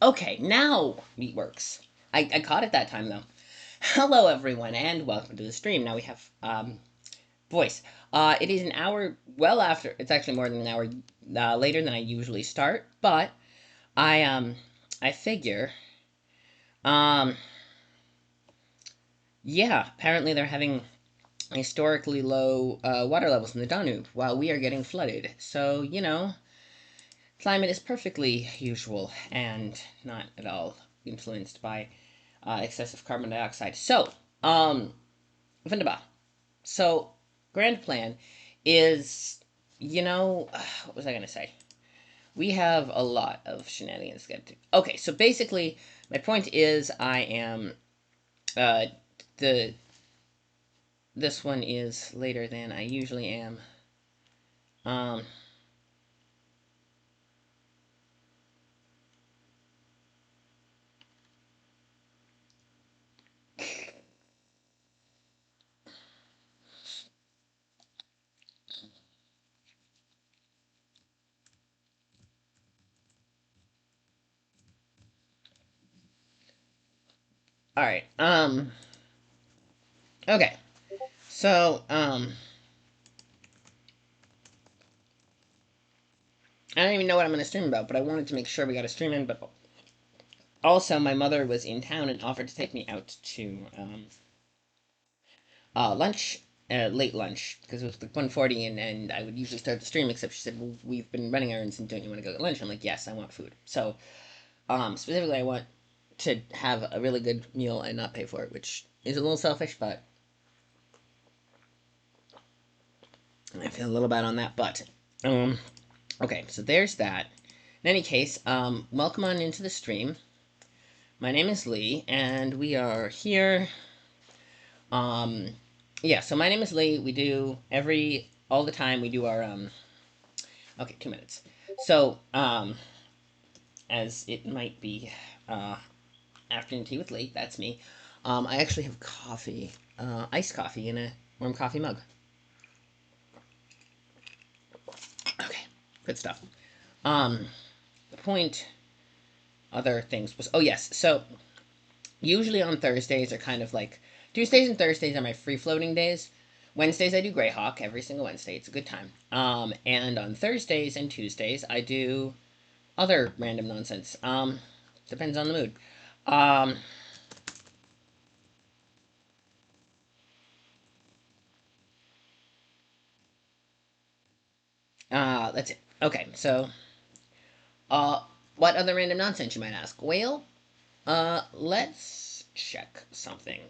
Okay, now it works. I caught it that time though. Hello everyone and welcome to the stream. Now we have voice. It is an hour well after. It's actually more than an hour later than I usually start, but I figure um yeah, apparently they're having historically low water levels in the Danube while we are getting flooded. So, climate is perfectly usual and not at all influenced by excessive carbon dioxide. So, wunderbar. So, grand plan is, what was I going to say? We have a lot of shenanigans to get to. Okay, so basically, my point is I am, uh, the, this one is later than I usually am. Um, all right. Okay. So, I don't even know what I'm going to stream about, but I wanted to make sure we got a stream in. But also, my mother was in town and offered to take me out to lunch, late lunch, because it was like 1:40, and I would usually start the stream. Except she said, "Well, we've been running errands, and don't you want to go get lunch?" I'm like, "Yes, I want food." So, specifically, I want to have a really good meal and not pay for it, which is a little selfish, but I feel a little bad on that. But okay, so there's that. In any case, welcome on into the stream. My name is Lee, and we are here. Um, yeah, so my name is Lee. We do all the time, we do our, okay, 2 minutes. So, as it might be, uh, afternoon tea with Lee, that's me. I actually have coffee, iced coffee in a warm coffee mug. Okay, good stuff. The point, other things was, oh yes, so usually on Thursdays are kind of like Tuesdays and Thursdays are my free floating days. Wednesdays I do Greyhawk every single Wednesday. It's a good time. And on Thursdays and Tuesdays I do other random nonsense. Depends on the mood. Um, that's it. Okay, so uh, what other random nonsense you might ask? Well, let's check something.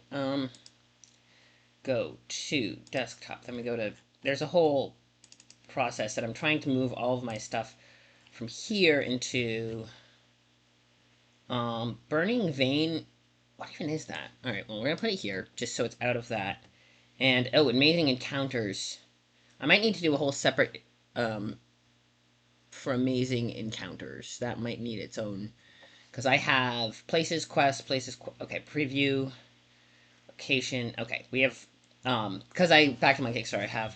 Go to desktop. Then we go to. There's a whole process that I'm trying to move all of my stuff from here into Burning Vein. What even is that? All right, well, we're gonna put it here just so it's out of that. And oh, Amazing Encounters. I might need to do a whole separate um, for Amazing Encounters. That might need its own because I have places, quests, okay, preview, location. Okay, we have because I back to my Kickstarter. I have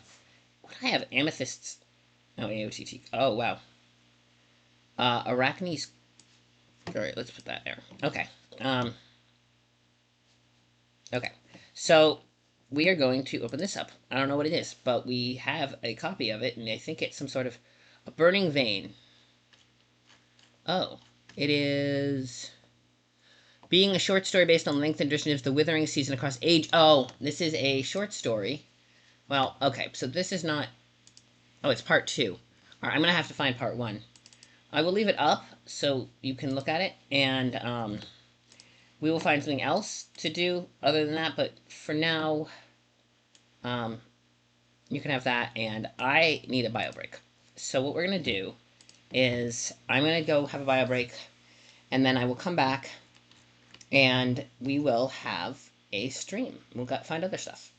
what do I have? Amethysts. Oh, AOTT. Oh wow. Arachne's. All right, let's put that there. Okay. Um, Okay, so we are going to open this up. I don't know what it is, but we have a copy of it, and I think it's some sort of a burning vein. Oh, it is being a short story based on length and tradition of the withering season across age. Oh, this is a short story. Well, okay, so this is not. Oh, it's part two. All right, I'm gonna have to find part one. I will leave it up so you can look at it, and we will find something else to do other than that. But for now, um, you can have that, and I need a bio break. So what we're gonna do is I'm gonna go have a bio break, and then I will come back, and we will have a stream. We'll find other stuff.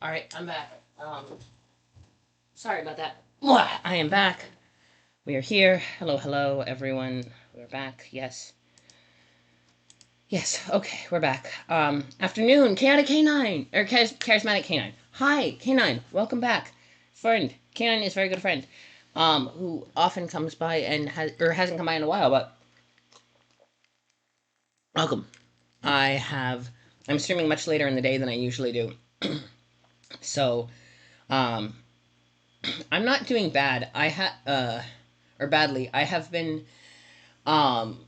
Alright, I'm back. Sorry about that. I am back. We are here. Hello, hello, everyone. We're back. Yes. Yes, okay, we're back. Afternoon, Chaotic Canine, or Charismatic Canine. Hi, Canine, welcome back. Friend, Canine is a very good friend, who often comes by and hasn't come by in a while, but welcome. I'm streaming much later in the day than I usually do, so, um, I'm not doing bad. Or badly. I have been, um,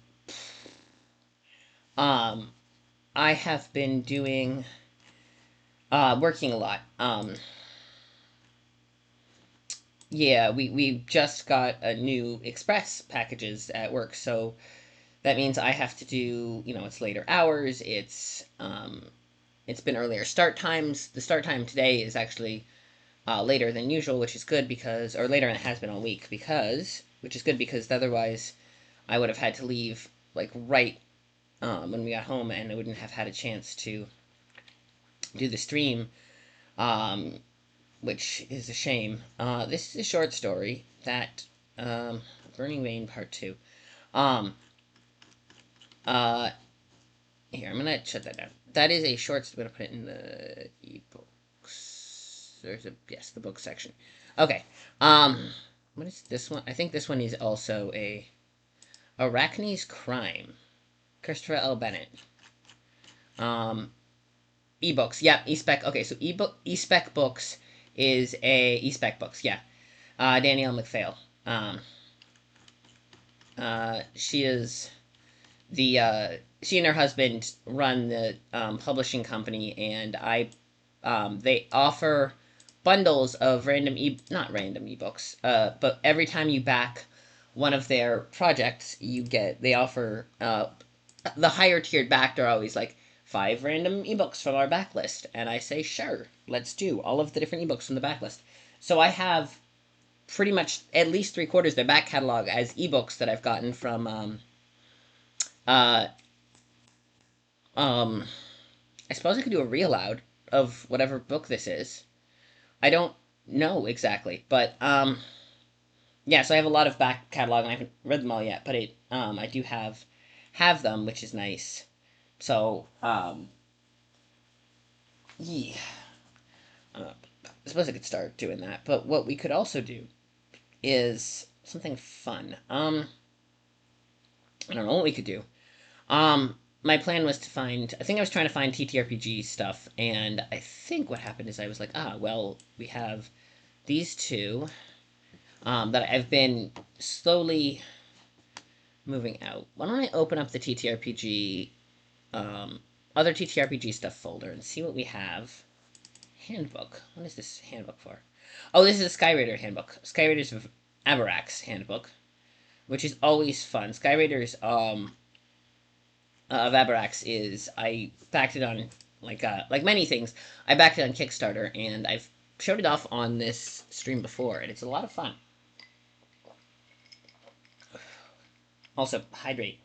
um, I have been doing, working a lot. Yeah, we just got a new express packages at work, so that means I have to do, it's later hours. It's been earlier start times. The start time today is actually later than usual, which is good because, or later than it has been all week which is good because otherwise I would have had to leave like right when we got home, and I wouldn't have had a chance to do the stream, um, which is a shame. This is a short story that, um, Burning Vein Part 2. Um, uh, Here, I'm gonna shut that down. That is a short, I'm gonna put it in the ebooks. Yes, the book section. Okay, what is this one? I think this one is also a Arachne's Crime. Christopher L. Bennett. Um, ebooks. Yeah, eSpec. Okay, so eSpec Books is a eSpec Books. Yeah, Danielle McPhail. Um, she is the she and her husband run the publishing company, and they offer bundles of not random ebooks, but every time you back one of their projects, they offer the higher tiered backed are always like 5 random ebooks from our backlist, and I say sure, let's do all of the different ebooks from the backlist. So I have pretty much at least 3/4 of their back catalog as ebooks that I've gotten from uh, um, I suppose I could do a real loud of whatever book this is. I don't know exactly, but yeah. So I have a lot of back catalog, and I haven't read them all yet. But I do have them, which is nice. So yeah, I suppose I could start doing that. But what we could also do is something fun. I don't know what we could do. My plan was to find. I think I was trying to find TTRPG stuff, and I think what happened is I was like, well, we have these two that I've been slowly moving out. Why don't I open up the TTRPG, um, other TTRPG stuff folder and see what we have? Handbook. What is this handbook for? Oh, this is a Skyraider handbook. Skyraider's of Avarax handbook, which is always fun. Skyraider's of Avarax is, I backed it on like many things. I backed it on Kickstarter, and I've showed it off on this stream before, and it's a lot of fun. Also, hydrate.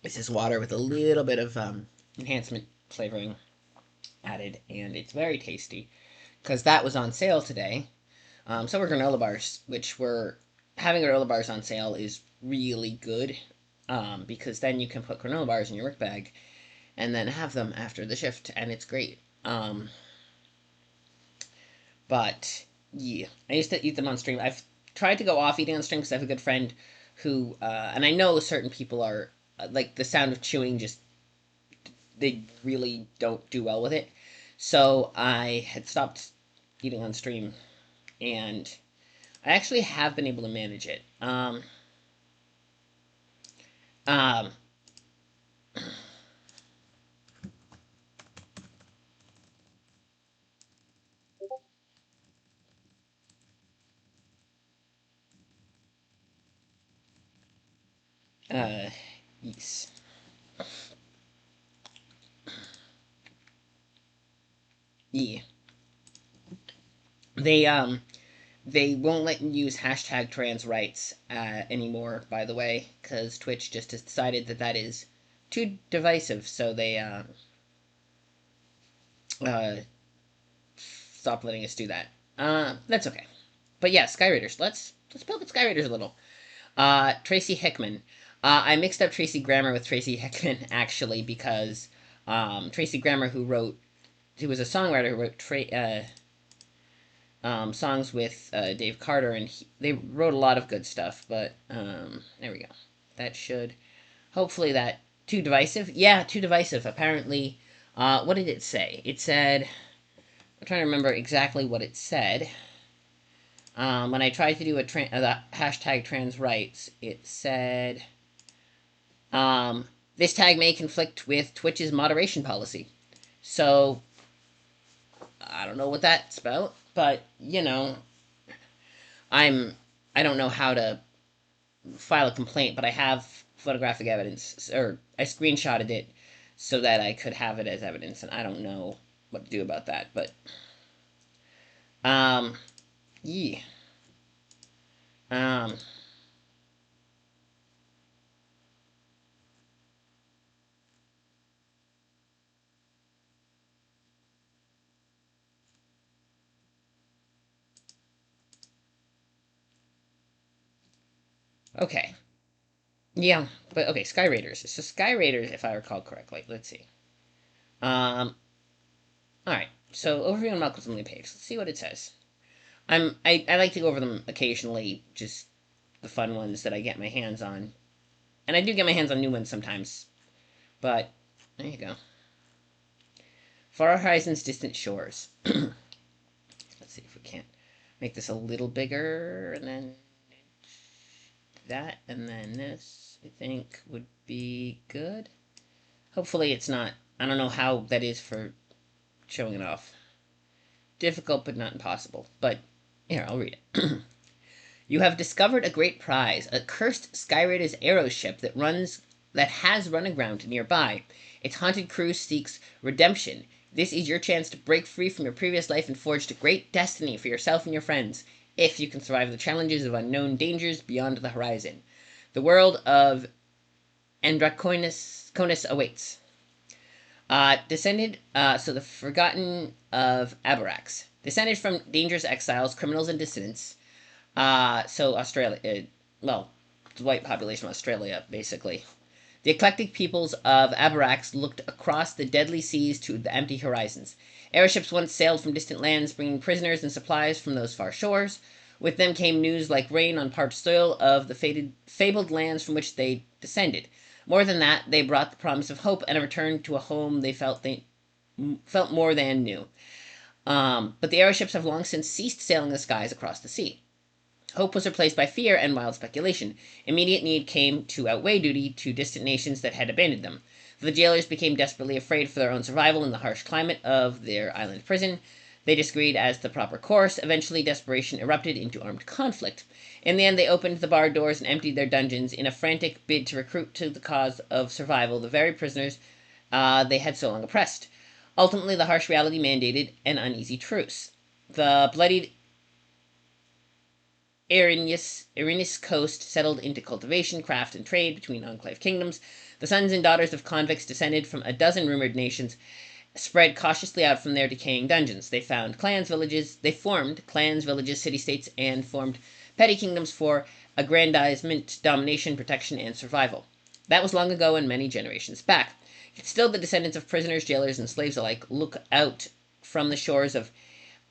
This is water with a little bit of enhancement flavoring added, and it's very tasty because that was on sale today. So were granola bars, which were having granola bars on sale is really good, because then you can put granola bars in your work bag and then have them after the shift, and it's great. But yeah, I used to eat them on stream. I've tried to go off eating on stream because I have a good friend who, and I know certain people are like the sound of chewing just they really don't do well with it. So I had stopped eating on stream, and I actually have been able to manage it. Um, uh, yes. Yeah. They they won't let you use hashtag trans rights anymore. By the way, because Twitch just has decided that that is too divisive. So stop letting us do that. That's okay. But yeah, Sky Raiders. Let's poke at Sky Raiders a little. Tracy Hickman. I mixed up Tracy Grammer with Tracy Hickman actually because Tracy Grammer, who was a songwriter who wrote songs with Dave Carter, and they wrote a lot of good stuff. But there we go. That should hopefully that too divisive. Yeah, too divisive. Apparently, what did it say? It said I'm trying to remember exactly what it said. When I tried to do the hashtag trans rights, it said this tag may conflict with Twitch's moderation policy. So I don't know what that's about, but I'm I don't know how to file a complaint, but I have photographic evidence, or I screenshotted it so that I could have it as evidence, and I don't know what to do about that. But yeah. Um, okay. Yeah, but okay, Sky Raiders. So Sky Raiders, if I recall correctly, let's see. Um, all right. So overview on Malcolm's only page. Let's see what it says. I like to go over them occasionally, just the fun ones that I get my hands on, and I do get my hands on new ones sometimes. But there you go. Far Horizons, Distant Shores. Let's see if we can't make this a little bigger, and then that, and then this. I think would be good. Hopefully, it's not. I don't know how that is for showing it off. Difficult, but not impossible. But here, I'll read it. You have discovered a great prize, a cursed Sky Raiders aeroship that has run aground nearby. Its haunted crew seeks redemption. This is your chance to break free from your previous life and forge a great destiny for yourself and your friends, if you can survive the challenges of unknown dangers beyond the horizon. The world of Andraconis awaits. So the Forgotten of Abarax. Descended from dangerous exiles, criminals, and dissidents. So Australia, well, the white population of Australia, basically. The eclectic peoples of Abarax looked across the deadly seas to the empty horizons. Airships once sailed from distant lands, bringing prisoners and supplies from those far shores. With them came news like rain on parched soil of the fabled lands from which they descended. More than that, they brought the promise of hope and a return to a home they felt more than new. But the airships have long since ceased sailing the skies across the sea. Hope was replaced by fear and wild speculation. Immediate need came to outweigh duty to distant nations that had abandoned them. The jailers became desperately afraid for their own survival in the harsh climate of their island prison. They disagreed as the proper course. Eventually, desperation erupted into armed conflict. In the end, they opened the barred doors and emptied their dungeons in a frantic bid to recruit to the cause of survival the very prisoners they had so long oppressed. Ultimately, the harsh reality mandated an uneasy truce. The bloodied Erinis coast settled into cultivation, craft, and trade between enclave kingdoms. The sons and daughters of convicts descended from a dozen rumored nations spread cautiously out from their decaying dungeons. They formed clans, villages, city-states, and formed petty kingdoms for aggrandizement, domination, protection, and survival. That was long ago and many generations back. Yet still the descendants of prisoners, jailers, and slaves alike look out from the shores of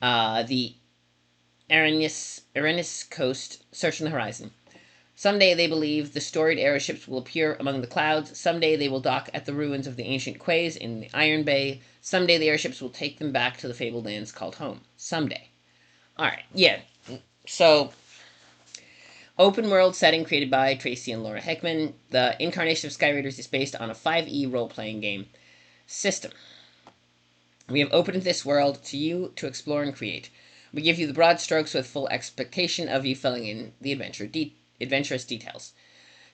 the Erinis coast, searching the horizon. Someday they believe the storied airships will appear among the clouds. Someday they will dock at the ruins of the ancient quays in the Iron Bay. Someday the airships will take them back to the fabled lands called home. Someday. Alright, yeah. So, open world setting created by Tracy and Laura Hickman. The incarnation of Sky Raiders is based on a 5e role playing game system. We have opened this world to you to explore and create. We give you the broad strokes with full expectation of you filling in the adventurous details.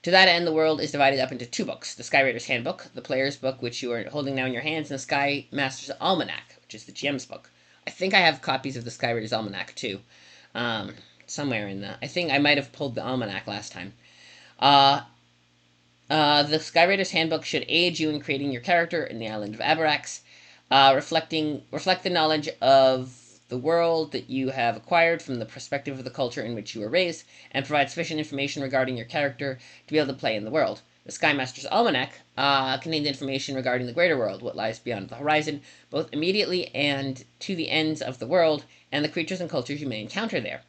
To that end, the world is divided up into two books: the Sky Raiders Handbook, the Player's Book, which you are holding now in your hands, and the Sky Master's Almanac, which is the GM's book. I think I have copies of the Sky Raiders Almanac too, somewhere in the. I think I might have pulled the Almanac last time. The Sky Raiders Handbook should aid you in creating your character in the island of Abarax. reflect the knowledge of the world that you have acquired from the perspective of the culture in which you were raised, and provide sufficient information regarding your character to be able to play in the world. The Skymaster's Almanac contains information regarding the greater world, what lies beyond the horizon, both immediately and to the ends of the world, and the creatures and cultures you may encounter there.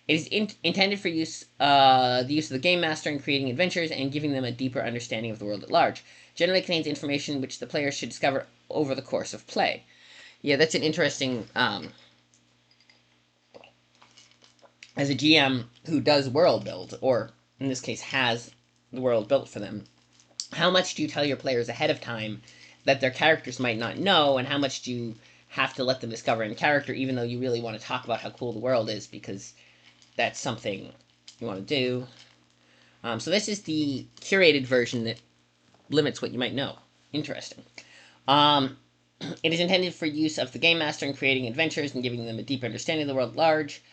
It is intended for the use of the game master in creating adventures and giving them a deeper understanding of the world at large. Generally contains information which the players should discover over the course of play. Yeah, that's an interesting. As a GM who does world build, or in this case has the world built for them, how much do you tell your players ahead of time that their characters might not know, and how much do you have to let them discover in character, even though you really want to talk about how cool the world is because that's something you want to do. So this is the curated version that limits what you might know. Interesting. It is intended for use of the game master in creating adventures and giving them a deep understanding of the world at large.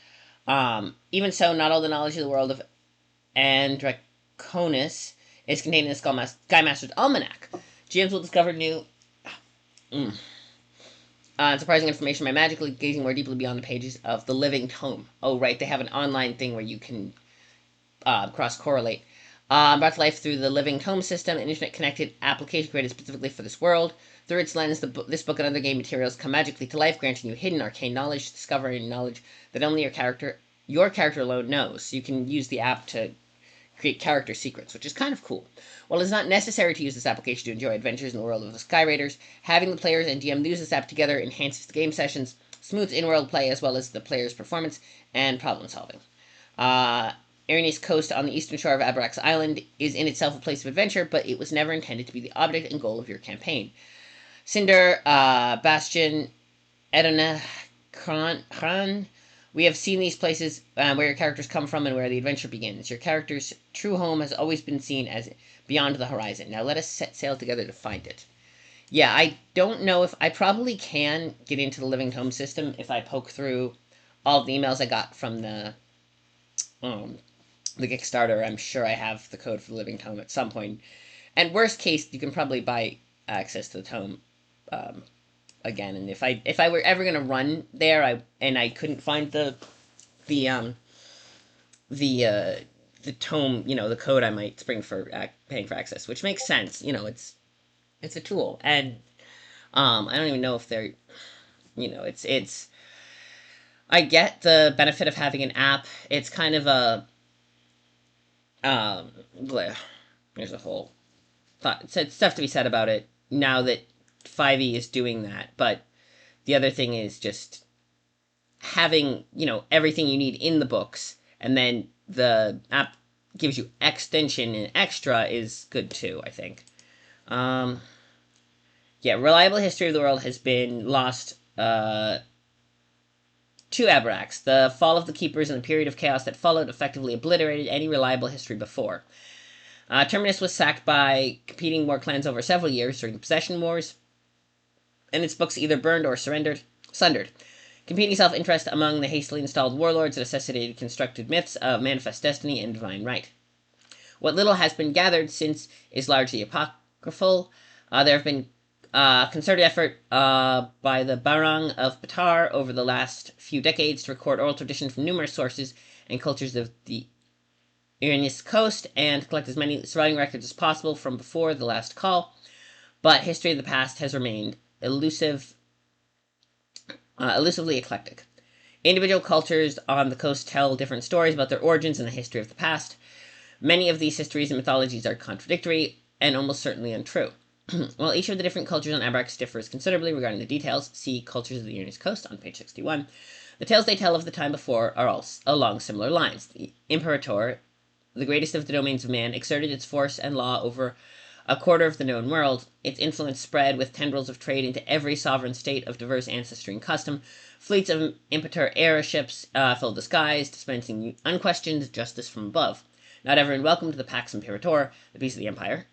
Even so, not all the knowledge of the world of Andraconis is contained in the Skymaster's Almanac. GMs will discover new surprising information by magically gazing more deeply beyond the pages of the Living Tome. Oh, right, they have an online thing where you can cross-correlate. Brought to life through the Living Tome system, an internet-connected application created specifically for this world. Through its lens, this book and other game materials come magically to life, granting you hidden arcane knowledge, discovering knowledge that only your character alone knows. So you can use the app to create character secrets, which is kind of cool. While it is not necessary to use this application to enjoy adventures in the world of the Sky Raiders, having the players and DM use this app together enhances the game sessions, smooths in-world play, as well as the player's performance and problem-solving. Erinyes Coast on the eastern shore of Abrax Island is in itself a place of adventure, but it was never intended to be the object and goal of your campaign. Cinder, Bastion, Edona, Kran. We have seen these places where your characters come from and where the adventure begins. Your character's true home has always been seen as beyond the horizon. Now let us set sail together to find it. Yeah, I don't know if I probably can get into the Living Tome system if I poke through all of the emails I got from the Kickstarter. I'm sure I have the code for the Living Tome at some point. And worst case, you can probably buy access to the tome again. And if I were ever gonna run there, I couldn't find the tome, the code, I might spring for paying for access, which makes sense. It's a tool, and I don't even know if they're, it's. I get the benefit of having an app. It's kind of a there's a whole thought. It's stuff to be said about it now that 5e is doing that, but the other thing is just having, everything you need in the books, and then the app gives you extension and extra is good too, I think. Reliable history of the world has been lost to Abrax. The fall of the Keepers and the period of chaos that followed effectively obliterated any reliable history before. Terminus was sacked by competing war clans over several years during the Possession Wars, and its books either burned or sundered. Competing self-interest among the hastily installed warlords necessitated constructed myths of manifest destiny and divine right. What little has been gathered since is largely apocryphal. There have been concerted effort by the Barong of Batar over the last few decades to record oral tradition from numerous sources and cultures of the Erinyes Coast and collect as many surviving records as possible from before the last call, but history of the past has remained elusively eclectic. Individual cultures on the coast tell different stories about their origins and the history of the past. Many of these histories and mythologies are contradictory and almost certainly untrue. While each of the different cultures on Abrax differs considerably regarding the details, see Cultures of the Erinyes Coast on page 61, the tales they tell of the time before are all along similar lines. The Imperator, the greatest of the domains of man, exerted its force and law over a quarter of the known world. Its influence spread with tendrils of trade into every sovereign state of diverse ancestry and custom. Fleets of Imperator airships filled the skies, dispensing unquestioned justice from above. Not everyone welcomed the Pax Imperator, the peace of the Empire.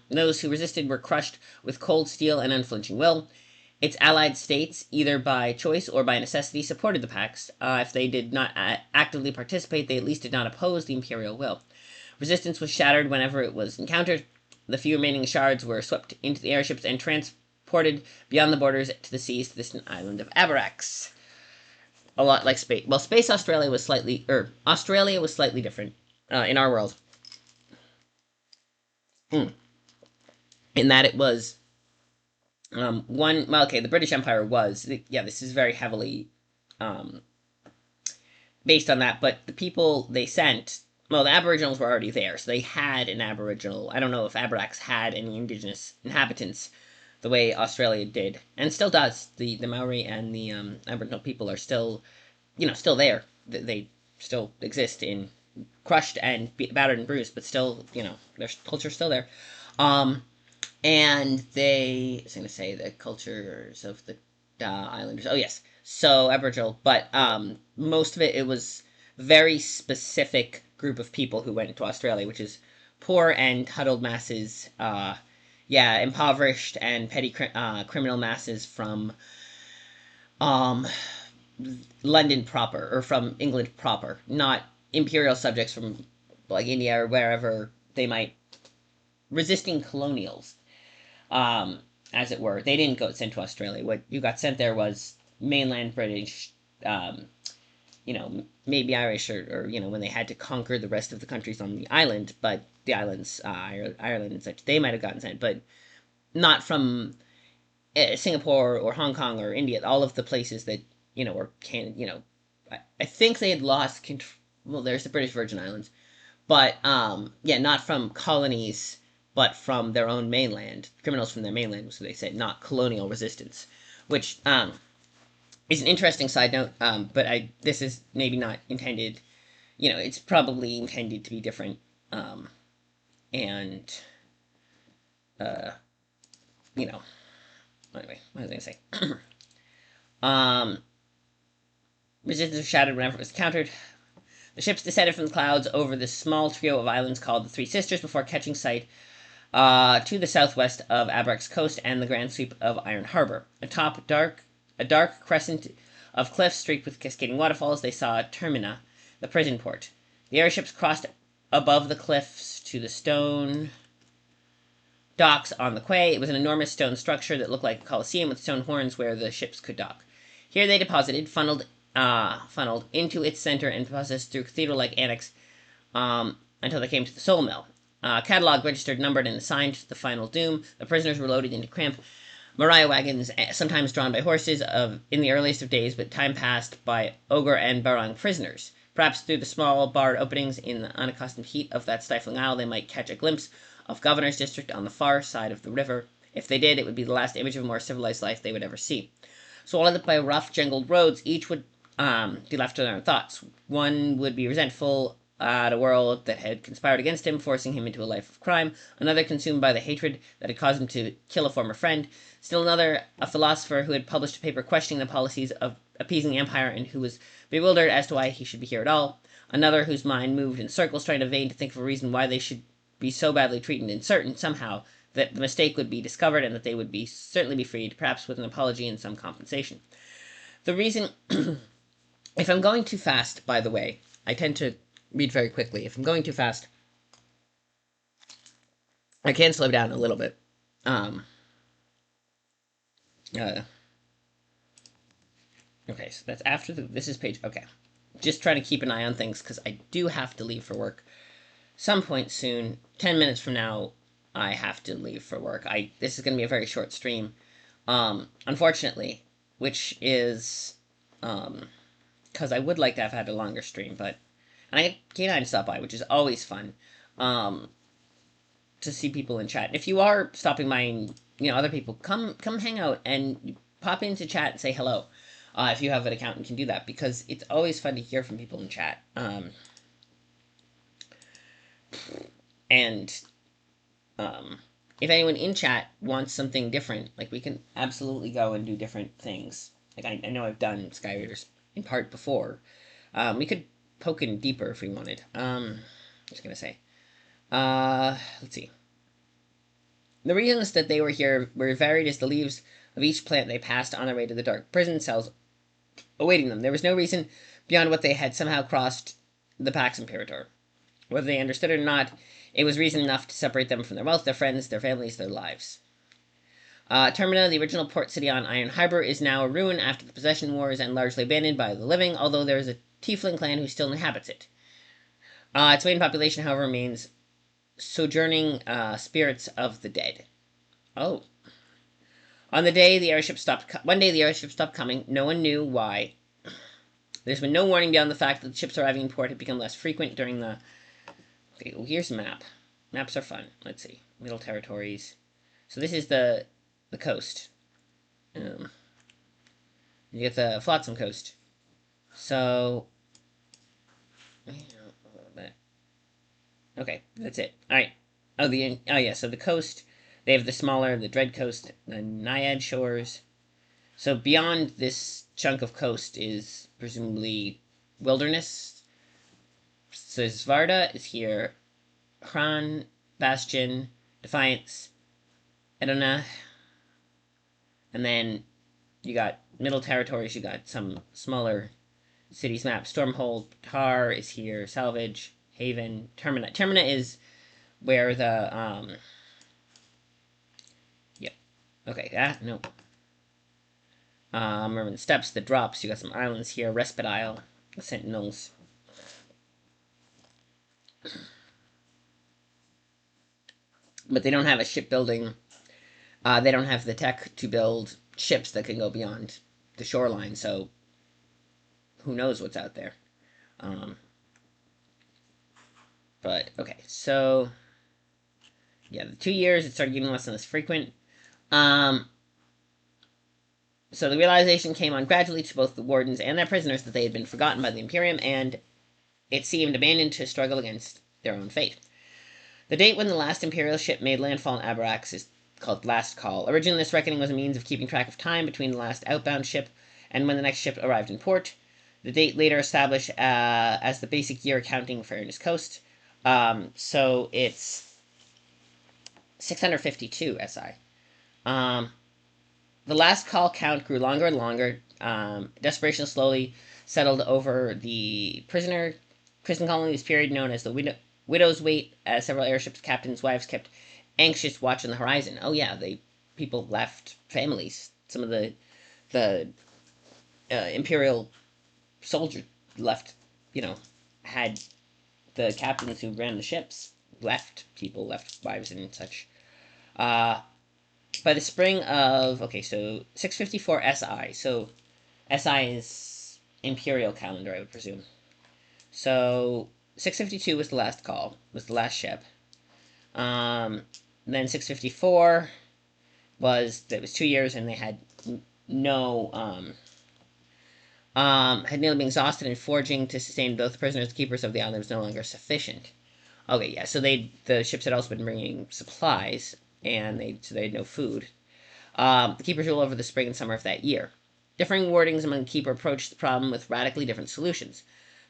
Those who resisted were crushed with cold steel and unflinching will. Its allied states, either by choice or by necessity, supported the Pax. If they did not actively participate, they at least did not oppose the imperial will. Resistance was shattered whenever it was encountered. The few remaining shards were swept into the airships and transported beyond the borders to the seas to the distant island of Abrax. A lot like space. Well, Space Australia was Australia was slightly different in our world. In that it was the British Empire was, yeah, this is very heavily um, based on that, but the people they sent, well, the Aboriginals were already there, so they had an Aboriginal. I don't know if Abrax had any indigenous inhabitants the way Australia did, and still does. The Maori and the Aboriginal people are still, still there. They still exist in crushed and battered and bruised, but still, their culture's still there. And I was going to say the cultures of the islanders. Oh yes, so Aboriginal, but most of it was very specific group of people who went to Australia, which is poor and huddled masses. Impoverished and petty criminal masses from um, London proper, or from England proper, not imperial subjects from like India or wherever they might, resisting colonials, as it were. They didn't go sent to Australia. What you got sent there was mainland British, maybe Irish, or when they had to conquer the rest of the countries on the island, but the islands, Ireland and such, they might have gotten sent, but not from Singapore or Hong Kong or India. All of the places that or I think they had lost control. Well, there's the British Virgin Islands, but not from colonies, but from their own mainland, criminals from their mainland, so they said, not colonial resistance, which is an interesting side note. But this is maybe not intended. It's probably intended to be different, and anyway, what was I going to say? Resistance was shattered whenever it was countered. The ships descended from the clouds over this small trio of islands called the Three Sisters before catching sight to the southwest of Abrax Coast and the grand sweep of Iron Harbor. Atop a dark crescent of cliffs streaked with cascading waterfalls, they saw Termina, the prison port. The airships crossed above the cliffs to the stone docks on the quay. It was an enormous stone structure that looked like a coliseum with stone horns where the ships could dock. Here they deposited, funneled into its center and processed through cathedral-like annex until they came to the Soul Mill. Cataloged, registered, numbered, and assigned to the final doom. The prisoners were loaded into cramped Mariah wagons, sometimes drawn by horses, in the earliest of days, but time passed by ogre and barong prisoners. Perhaps through the small barred openings in the unaccustomed heat of that stifling aisle they might catch a glimpse of Governor's District on the far side of the river. If they did, it would be the last image of a more civilized life they would ever see. Swallowed by rough, jangled roads, each would be left to their own thoughts. One would be resentful at a world that had conspired against him, forcing him into a life of crime. Another consumed by the hatred that had caused him to kill a former friend. Still another, a philosopher who had published a paper questioning the policies of appeasing the empire and who was bewildered as to why he should be here at all. Another whose mind moved in circles, trying in vain to think of a reason why they should be so badly treated, and certain, somehow, that the mistake would be discovered and that they would certainly be freed, perhaps with an apology and some compensation. The reason... If I'm going too fast, by the way, I tend to read very quickly. If I'm going too fast, I can slow down a little bit. Okay, so that's after this is page... Okay. Just trying to keep an eye on things, because I do have to leave for work some point soon. 10 minutes from now, I have to leave for work. This is going to be a very short stream, unfortunately, which is... because I would like to have had a longer stream, but... And I had K9 stop by, which is always fun, to see people in chat. If you are stopping by and, other people, come hang out and pop into chat and say hello. If you have an account and can do that, because it's always fun to hear from people in chat. And if anyone in chat wants something different, like, we can absolutely go and do different things. Like, I know I've done Skyraiders in part before. We could poke in deeper if we wanted. Just gonna say. Let's see. The reasons that they were here were varied as the leaves of each plant they passed on their way to the dark prison cells awaiting them. There was no reason beyond what they had somehow crossed the Pax Imperator. Whether they understood it or not, it was reason enough to separate them from their wealth, their friends, their families, their lives. Termina, the original port city on Iron Harbor, is now a ruin after the possession wars and largely abandoned by the living, although there is a tiefling clan who still inhabits it. Its main population, however, remains sojourning spirits of the dead. Oh. One day the airship stopped coming. No one knew why. There's been no warning beyond the fact that the ships arriving in port have become less frequent during the... Okay, well, here's a map. Maps are fun. Let's see. Middle Territories. So this is the coast. You get the Flotsam Coast. So... Okay, that's it. Alright. Oh yeah, so the coast... They have the Dread Coast, the Naiad Shores. So beyond this chunk of coast is presumably wilderness. So Svarda is here. Hran, Bastion, Defiance, Edona. And then you got Middle Territories, you got some smaller cities map. Stormhold, Tar is here. Salvage, Haven, Termina. Termina is where the... Okay, no. Remember the steps, the drops, you got some islands here, Respite Isle, Sentinels. But they don't have a shipbuilding. They don't have the tech to build ships that can go beyond the shoreline, so who knows what's out there. But, okay, so... Yeah, the 2 years, it started getting less and less frequent. So the realization came on gradually to both the wardens and their prisoners that they had been forgotten by the Imperium, and it seemed abandoned to struggle against their own fate. The date when the last Imperial ship made landfall in Abarax is called Last Call. Originally, this reckoning was a means of keeping track of time between the last outbound ship and when the next ship arrived in port. The date later established as the basic year accounting for Ernest Coast. So it's 652 SI. The last call count grew longer and longer. Desperation slowly settled over the prison colony. This period known as the Widow's Wait, as several airships' captains' wives kept anxious watch on the horizon. Oh yeah, people left families. Some of the Imperial soldiers left. Had the captains who ran the ships left. People left wives and such. By the spring of... Okay, so 654 SI. So SI is Imperial calendar, I would presume. So 652 was the last call, was the last ship. Then 654 was 2 years, and they had no... had nearly been exhausted, and foraging to sustain both the prisoners and keepers of the island was no longer sufficient. Okay, yeah, so the ships had also been bringing supplies, and they had no food. The keepers ruled over the spring and summer of that year. Differing wordings among the keeper approached the problem with radically different solutions.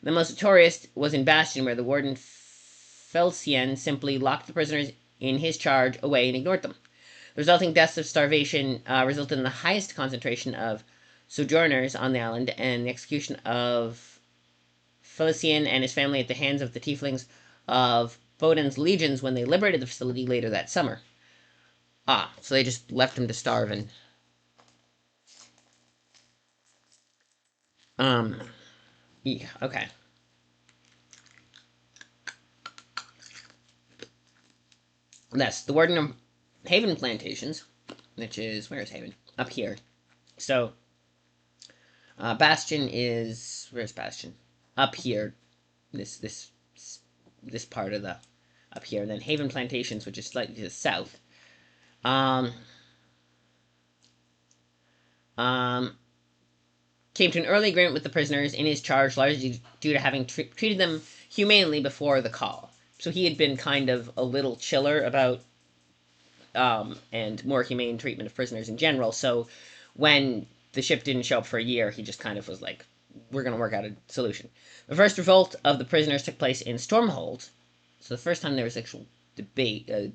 The most notorious was in Bastion, where the warden Felcien simply locked the prisoners in his charge away and ignored them. The resulting deaths of starvation resulted in the highest concentration of sojourners on the island, and the execution of Felcien and his family at the hands of the tieflings of Boden's legions when they liberated the facility later that summer. So they just left him to starve and... Yeah, okay. That's the Warden of Haven Plantations, which is... Where is Haven? Up here. So, Bastion is... Where's Bastion? Up here. This part of the... Up here. And then Haven Plantations, which is slightly to the south. Came to an early agreement with the prisoners in his charge, largely due to having treated them humanely before the call. So he had been kind of a little chiller about and more humane treatment of prisoners in general. So when the ship didn't show up for a year, he just kind of was like, we're going to work out a solution. The first revolt of the prisoners took place in Stormhold. So the first time there was actual debate, so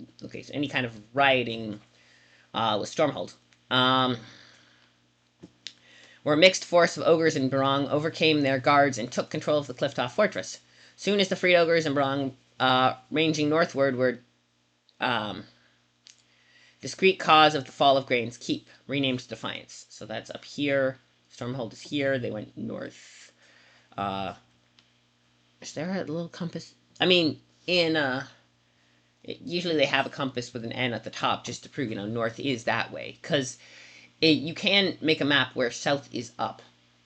any kind of rioting was Stormhold. Where a mixed force of ogres and Barong overcame their guards and took control of the cliff-top fortress. Soon as the freed ogres and Barong, ranging northward, were Discrete cause of the fall of Grain's Keep, renamed Defiance. So that's up here. Stormhold is here. They went north. Is there a little compass? I mean, usually they have a compass with an N at the top just to prove, north is that way. Because you can make a map where south is up.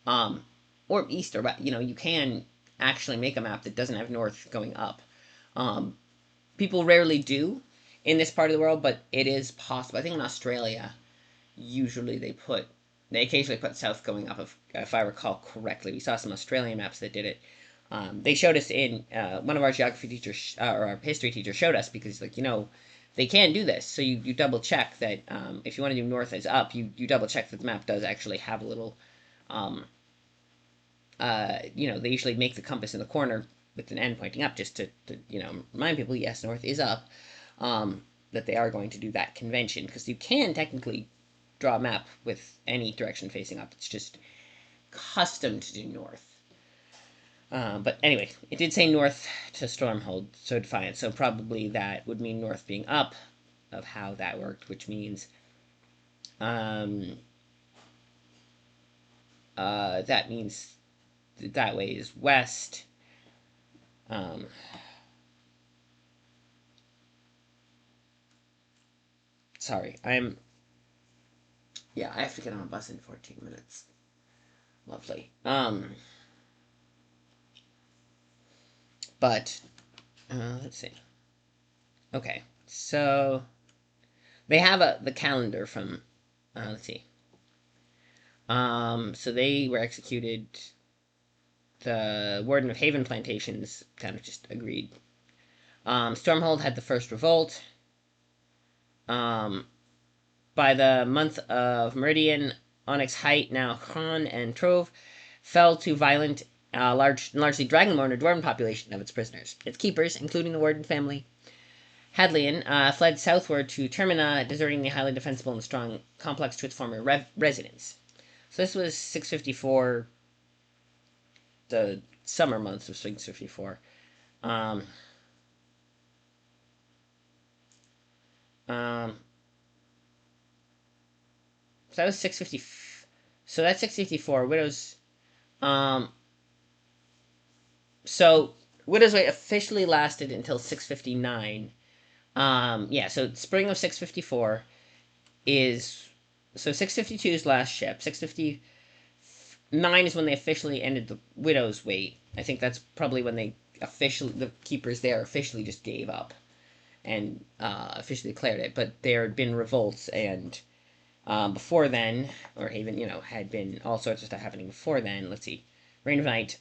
Or east or west. You can actually make a map that doesn't have north going up. People rarely do in this part of the world, but it is possible. I think in Australia, usually they occasionally put south going up, if I recall correctly. We saw some Australian maps that did it. They showed us in one of our geography teachers or our history teacher showed us, because they can do this. So you double check that if you want to do north as up, you double check that the map does actually have a little. They usually make the compass in the corner with an N pointing up, just to remind people, yes, north is up. That they are going to do that convention, because you can technically draw a map with any direction facing up. It's just custom to do north. But anyway, it did say north to Stormhold, so Defiance. So probably that would mean north being up, of how that worked, which means that means that way is west. Sorry, I have to get on a bus in 14 minutes. Lovely. But, let's see. Okay, so they have the calendar from, let's see. So they were executed. The Warden of Haven Plantations kind of just agreed. Stormhold had the first revolt. By the month of Meridian, Onyx Height, now Khan and Trove, fell to violent, largely Dragonborn or Dwarven population of its prisoners. Its keepers, including the Warden family, Hadlian, fled southward to Termina, deserting the highly defensible and strong complex to its former residence. So this was 654, the summer months of 654. So that was 650. So that's 654. Widows. So Widow's Wait officially lasted until 659. So spring of 654 is. So 652 is last ship. 659 is when they officially ended the Widow's Wait. I think that's probably when the keepers there officially just gave up and officially declared it. But there had been revolts, and before then, or even, had been all sorts of stuff happening before then. Let's see. Reign of Night.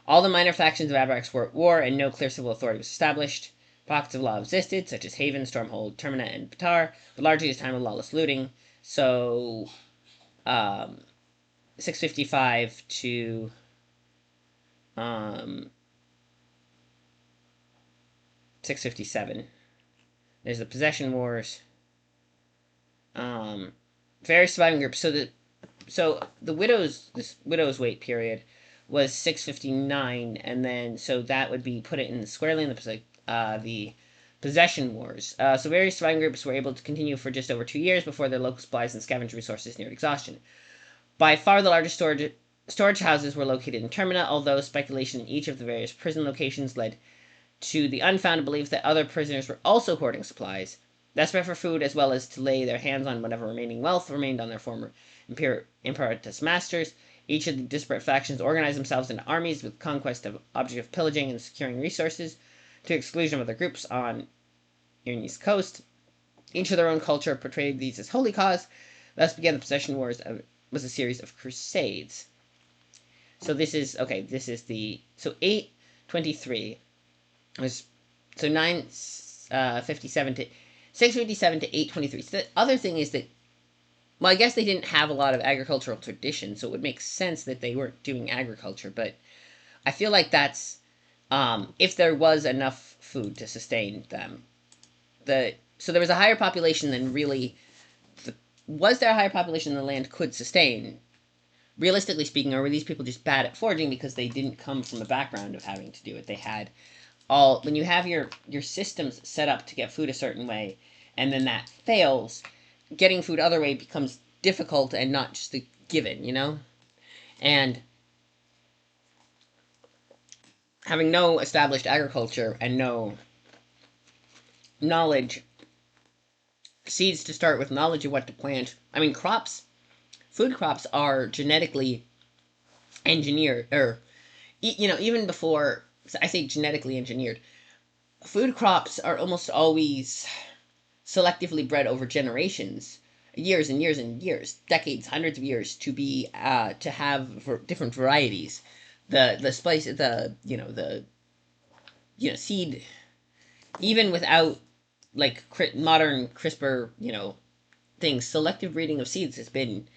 All the minor factions of Abrax were at war, and no clear civil authority was established. Pockets of law existed, such as Haven, Stormhold, Termina, and Batar, but largely it was time of lawless looting. So, 655 to 657. There's the Possession Wars. Various surviving groups. So the Widow's Wait period was 659, and then so that would be put it in squarely in the Possession Wars. So various surviving groups were able to continue for just over 2 years before their local supplies and scavenged resources neared exhaustion. By far the largest storage houses were located in Termina, although speculation in each of the various prison locations led to the unfounded belief that other prisoners were also hoarding supplies, desperate for food as well as to lay their hands on whatever remaining wealth remained on their former Imperatus masters. Each of the disparate factions organized themselves into armies with conquest of object of pillaging and securing resources, to exclusion of other groups on East Coast. Each of their own culture portrayed these as holy cause. Thus began the Possession Wars, was a series of crusades. So this is 823 was, so 957 to 657 to 823. So the other thing is that, well, I guess they didn't have a lot of agricultural tradition, so it would make sense that they weren't doing agriculture, but I feel like that's, if there was enough food to sustain them. So there was a higher population than really, was there a higher population than the land could sustain? Realistically speaking, or were these people just bad at foraging because they didn't come from a background of having to do it? They had when you have your systems set up to get food a certain way, and then that fails, getting food other way becomes difficult and not just a given, you know? And having no established agriculture and no knowledge, seeds to start with, knowledge of what to plant. I mean, crops, food crops are genetically engineered, or, you know, even before, I say genetically engineered, food crops are almost always selectively bred over generations, years and years and years, decades, hundreds of years, to have different varieties. The spice, the seed, even without like modern CRISPR, things, selective breeding of seeds has been.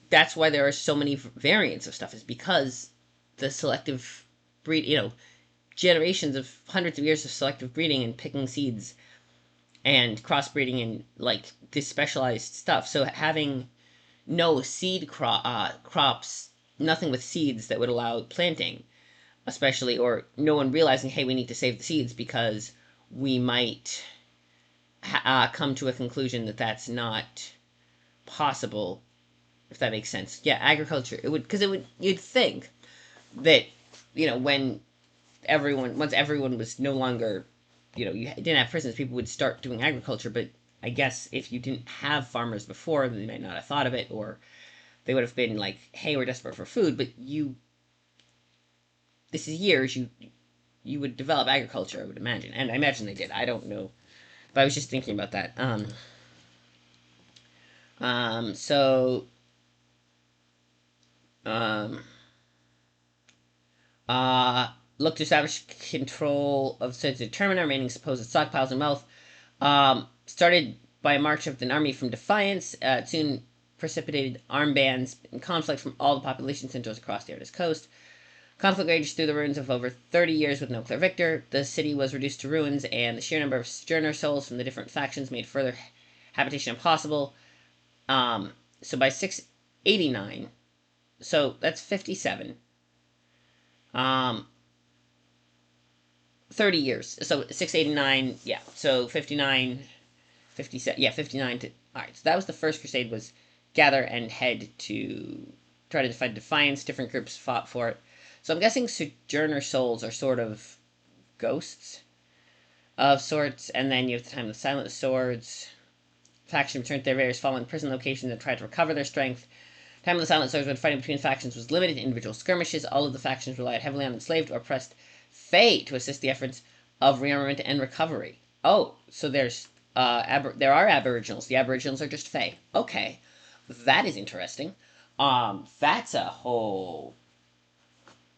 That's why there are so many variants of stuff. Is because the selective breed, generations of hundreds of years of selective breeding and picking seeds and crossbreeding and like this specialized stuff. So having no crops, nothing with seeds that would allow planting, especially, or no one realizing, hey, we need to save the seeds because we might come to a conclusion that that's not possible, if that makes sense. Yeah, agriculture, you'd think that, when once everyone was no longer, you didn't have prisons, people would start doing agriculture. But I guess if you didn't have farmers before, they might not have thought of it, or they would have been like, hey, we're desperate for food. But this is years, you would develop agriculture, I would imagine. And I imagine they did. I don't know. But I was just thinking about that. So, um, uh, look to establish control of to determine remaining supposed stockpiles and wealth. Started by a march of an army from Defiance, soon precipitated armed bands and conflict from all the population centers across the artist's coast. Conflict raged through the ruins of over 30 years with no clear victor. The city was reduced to ruins, and the sheer number of sojourner souls from the different factions made further habitation impossible. So by 689, so that's 57. 30 years. So 689, yeah. So 59, 57, yeah, 59 to. Alright, so that was the first crusade, was gather and head to try to fight Defiance. Different groups fought for it. So I'm guessing sojourner souls are sort of ghosts of sorts, and then you have the time of the Silent Swords. Faction returned to their various fallen prison locations and tried to recover their strength. Time of the Silent Swords, when fighting between factions was limited to individual skirmishes. All of the factions relied heavily on enslaved or oppressed Fae to assist the efforts of rearmament and recovery. Oh, so there are Aboriginals. The Aboriginals are just Fae. Okay, that is interesting. That's a whole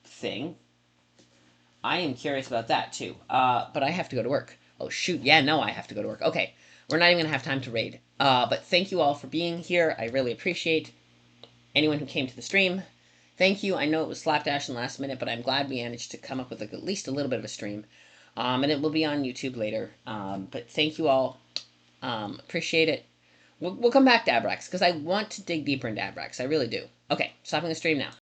thing. I am curious about that too. But I have to go to work. Oh shoot! Yeah, no, I have to go to work. Okay, we're not even gonna have time to raid. But thank you all for being here. I really appreciate anyone who came to the stream. Thank you. I know it was slapdash and last minute, but I'm glad we managed to come up with at least a little bit of a stream. And it will be on YouTube later. But thank you all. Appreciate it. We'll come back to Abrax, because I want to dig deeper into Abrax. I really do. Okay, stopping the stream now.